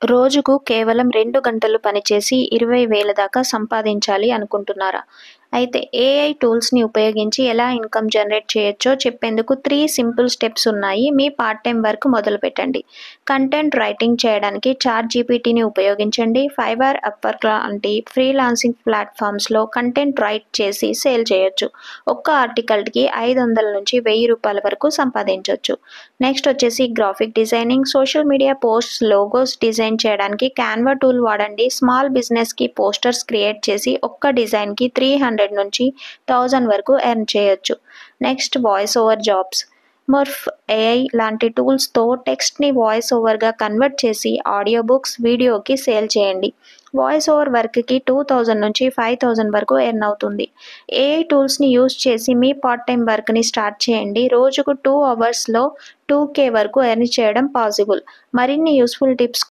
రోజుకు కేవలం 2 గంటలు పనిచేసి 20,000 దాకా సంపాదించాలి అనుకుంటున్నారా? అయితే ఏఐ టూల్స్‌ని ఉపయోగించి ఎలా ఇన్‌కమ్ జనరేట్ చేయొచ్చో చెప్పేందుకు 3 సింపుల్ స్టెప్స్ ఉన్నాయి. మీ పార్ట్ టైమ్ వర్క్ మొదలుపెట్టండి. కంటెంట్ రైటింగ్ చేయడానికి చాట్‌జీపీటీని ఉపయోగించండి. ఫైవర్, అప్‌వర్క్ లాంటి ఫ్రీలాన్సింగ్ ప్లాట్‌ఫామ్స్‌లో కంటెంట్ రైట్ చేసి సేల్ చేయొచ్చు. ఒక్క ఆర్టికల్‌కి 500 నుంచి ₹1000 వరకు సంపాదించొచ్చు. నెక్స్ట్ వచ్చేసి graphic designing, social media posts, logos design చేయడానికి క్యాన్వా టూల్ వాడండి. స్మాల్ బిజినెస్‌కి పోస్టర్స్ క్రియేట్ చేసి ఒక్క డిజైన్‌కి 300 నుంచి 1000 వరకు ఎర్న్ చేయొచ్చు. Next voice over jobs. Murf, AI లాంటి టూల్స్‌తో టెక్స్ట్‌ని వాయిస్ ఓవర్‌గా కన్వర్ట్ చేసి ఆడియో బుక్స్, వీడియోకి సేల్ చేయండి. వాయిస్ ఓవర్ వర్క్‌కి 2000 నుంచి 5000 వరకు ఎర్న్ అవుతుంది. ఏఐ టూల్స్‌ని యూజ్ చేసి మీ పార్ట్ టైమ్ వర్క్‌ని స్టార్ట్ చేయండి. రోజుకు 2 అవర్స్‌లో 2K వరకు ఎర్న్ చేయడం పాసిబుల్. మరిన్ని యూస్‌ఫుల్ టిప్స్